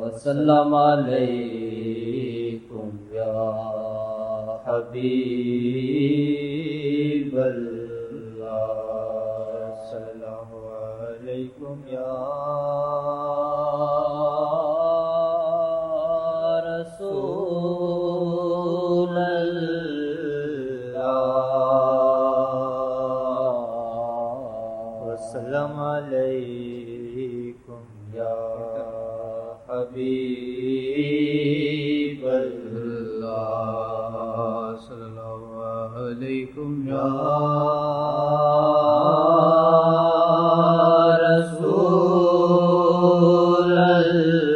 وسلم علیکم یا حبیب اللہ صلی اللہ علیکم یا رسول اللہ وسلم علیکم یا حبیب اللہ صلی اللہ علیکم یا رسول اللہ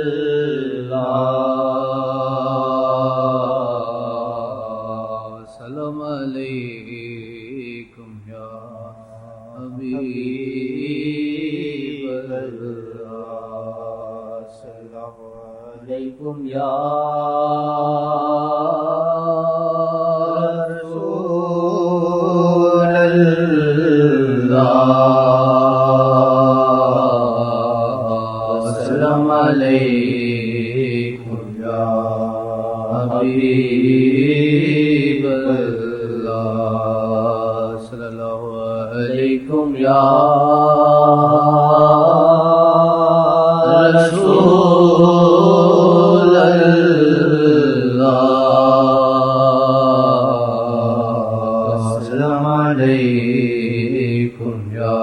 وسلم علیکم یا حبیب اللہ صلی اللہ علیکم یا رسول اللہ وسلم علیکم یا حبیب اللہ صلی اللہ علیکم یا رسول اللہ السلام علیکم یا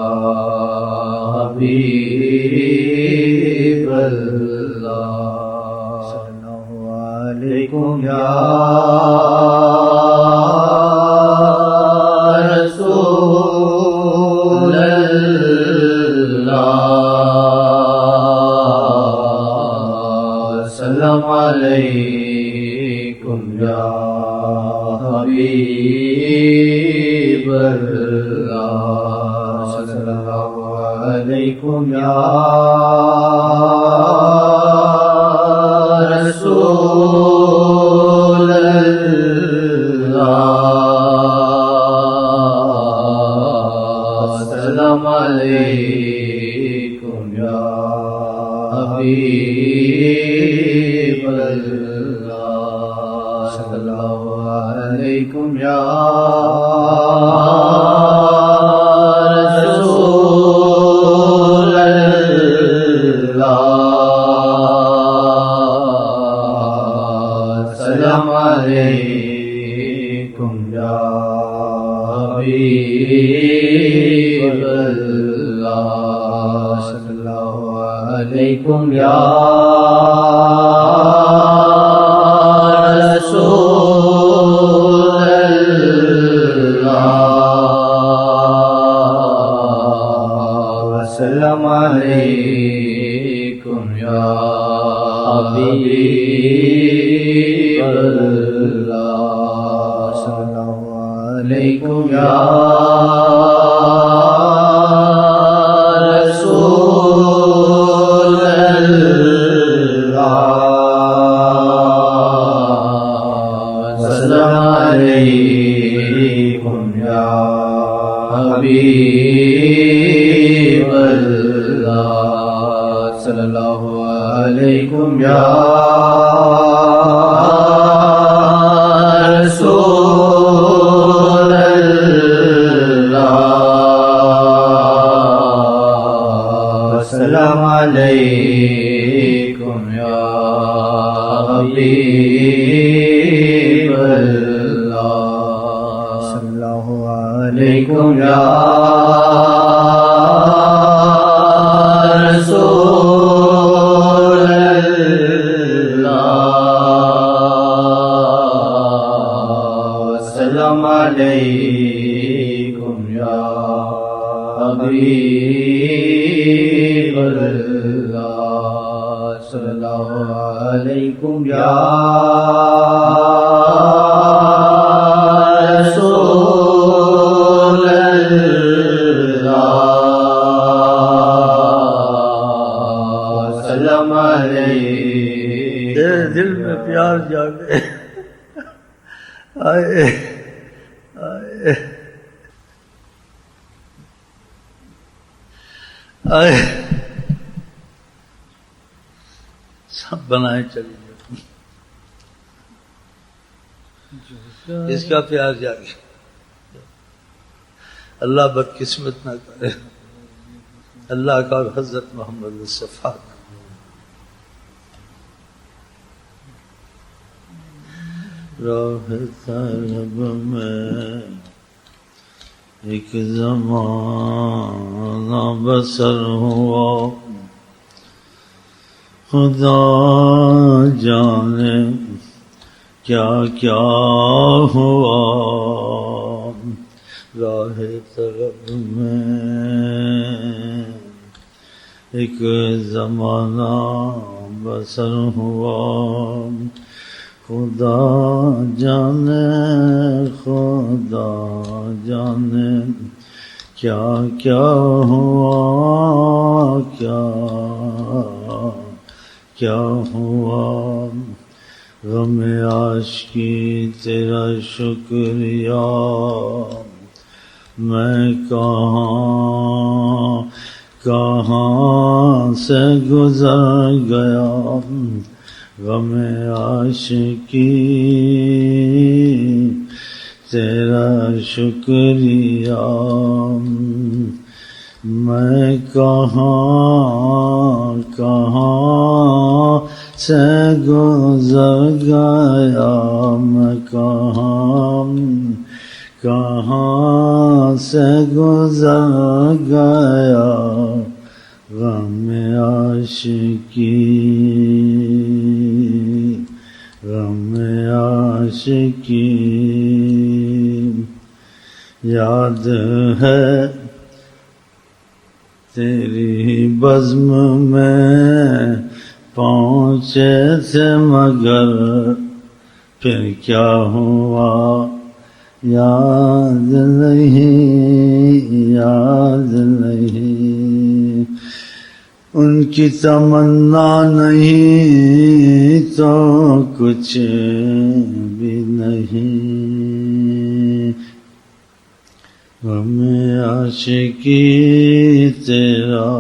حبیب اللہ صلی اللہ علیکم یا رسول اللہ السلام علیکم یا حبیب اللہ صلی اللہ علیکم یا رسول اللہ السلام علیکم یا حبیب اللہ صلی اللہ علیکم یا رسول اللہ السلام علیکم یا حبیب اللہ صلی اللہ علیکم یا رسول اللہ السلام علیکم یا حبیب اللہ صلی اللہ علیکم یا رسول اللہ السلام علیکم یا حبیب اللہ صلی اللہ علیکم یا رسول اللہ السلام علیکم یا حبیب اللہ صلی اللہ علیکم یا رسول اللہ السلام علیکم یا حبیب اللہ صلی اللہ علیکم یا رسول اللہ السلام علیکم دل میں پیار جاگے آئے آئے سب بنائے چلی اس کا پیار جاگے. اللہ بدقسمت نہ کرے. اللہ کا اور حضرت محمد مصطفیٰ کا. راہ طلب میں ایک زمانہ بسر ہوا، خدا جانے کیا کیا ہوا. راہ طلب میں ایک زمانہ بسر ہوا، خدا جانے کیا کیا ہوا، کیا ہوا. غم عاشقی تیرا شکریہ، میں کہاں سے گزر گیا. غم عاشقی تیرا شکریہ، میں کہاں سے گزر گیا. میں کہاں سے گزر گیا. غم عاشقی یاد ہے تیری بزم میں پہنچے تھے مگر پھر کیا ہوا. یاد نہیں ان کی تمنا نہیں تو کچھ بھی نہیں. غم عاشقی تیرا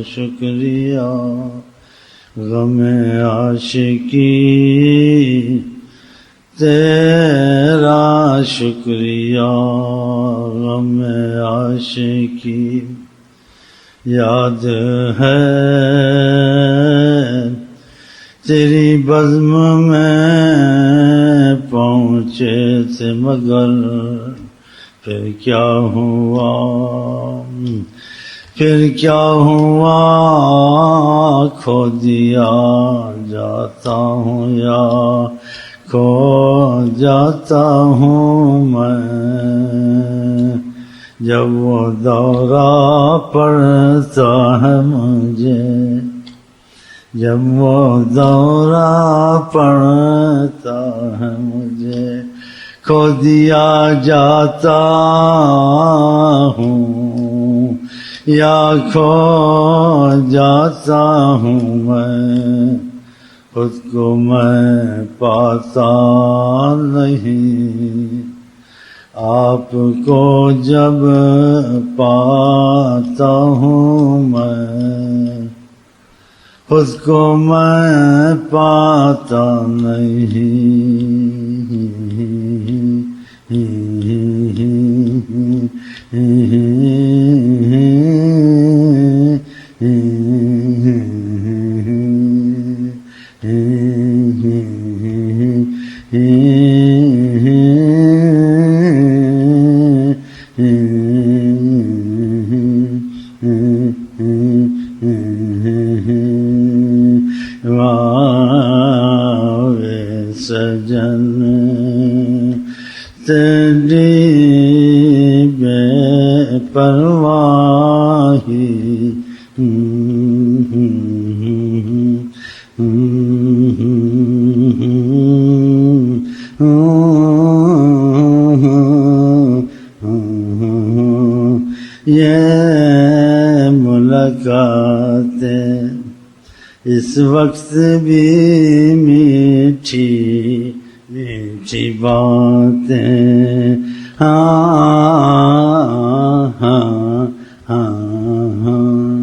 شکریہ، غم عاشقی تیرا شکریہ. غم عاشقی یاد ہے تیری بزم میں پہنچے تھے مگر پھر کیا ہوا. کھو دیا جاتا ہوں یا کھو جاتا ہوں میں. جب وہ دورہ پڑتا ہے مجھے، جب وہ دورہ پڑتا ہے مجھے، کھو دیا جاتا ہوں یا کھو جاتا ہوں میں. خود کو میں پاتا نہیں، آپ کو جب پاتا ہوں میں. خود کو میں پاتا نہیں. سجن تیری بے پرواہی یہ ملاقاتیں اس وقت بھی میٹھی میٹھی باتیں. ہاں ہاں ہاں ہاں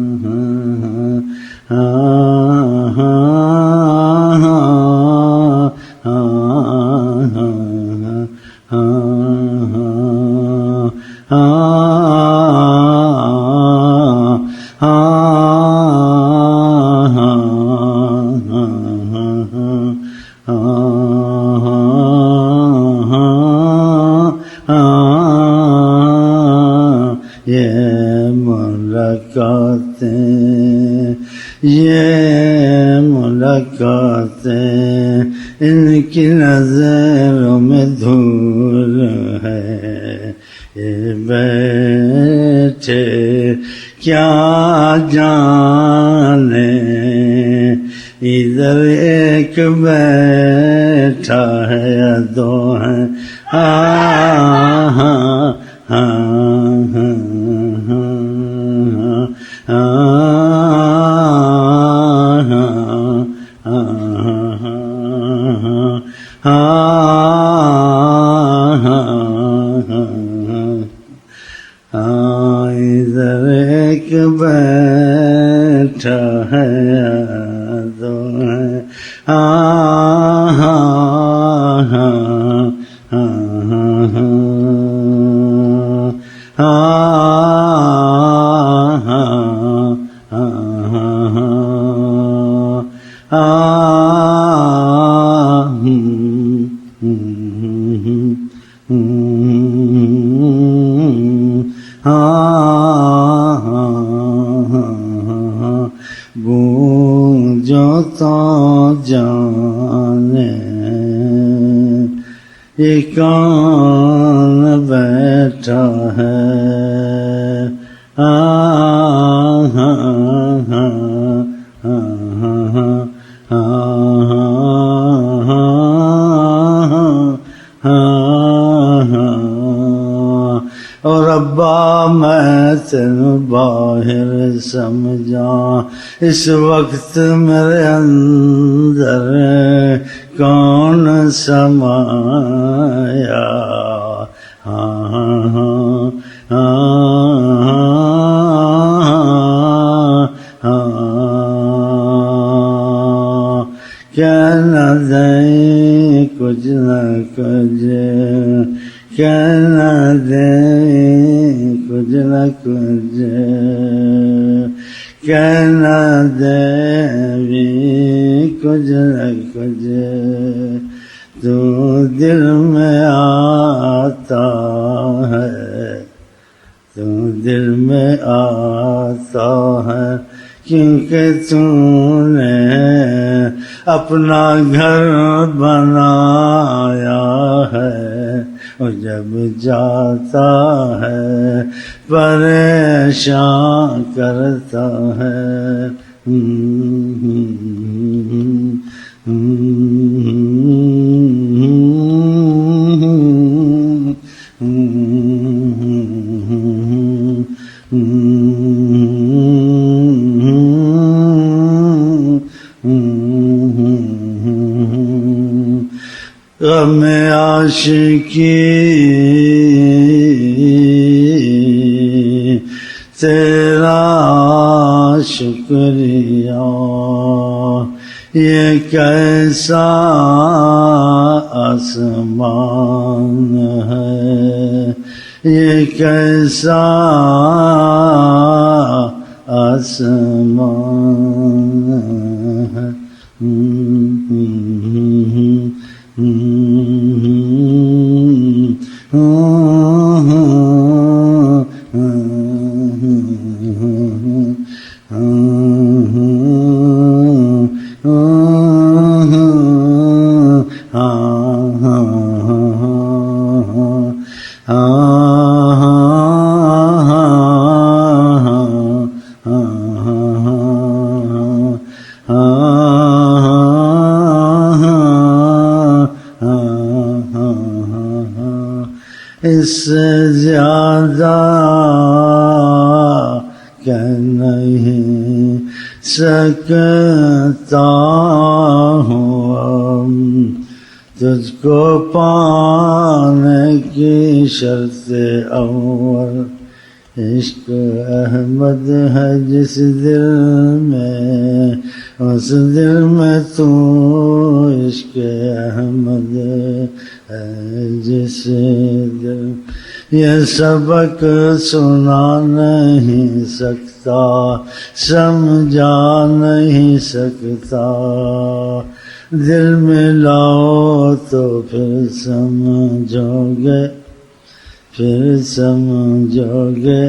یہ ملاقاتیں ان کی نظروں میں دھول ہے، یہ بیٹھے کیا جانے، ادھر ایک بیٹھا ہے یا دو ہیں، ادھر ایک بیٹھا ہے دو ہے، گونجو تو جانے یہ کون بیٹھا ہے، اور ابا میں تینوں باہر سمجھا، اس وقت میرے اندر کون سمایا، کہنا دیں کچھ نہ کچھ، کہنا دیں کچھ نہ کچھ، کہنا دیں بھی کچھ نہ کچھ، تو دل میں آتا ہے، تو دل میں آتا ہے، کیونکہ تو نے اپنا گھر بنایا ہے، اور جب جاتا ہے پریشان کرتا ہے، غم عاشقی تیرا شکریہ، یہ کیسا آسمان ہے، یہ کیسا آسمان ہے، اس سے زیادہ کہ نہیں سکتا ہوں، تجھ کو پانے کی شرط اول عشق احمد ہے، جس دل میں اس دل میں تو عشق احمد ہے جس دل یہ سبق سنا نہیں سکتا سمجھا نہیں سکتا دل میں لاؤ تو پھر سمجھو گے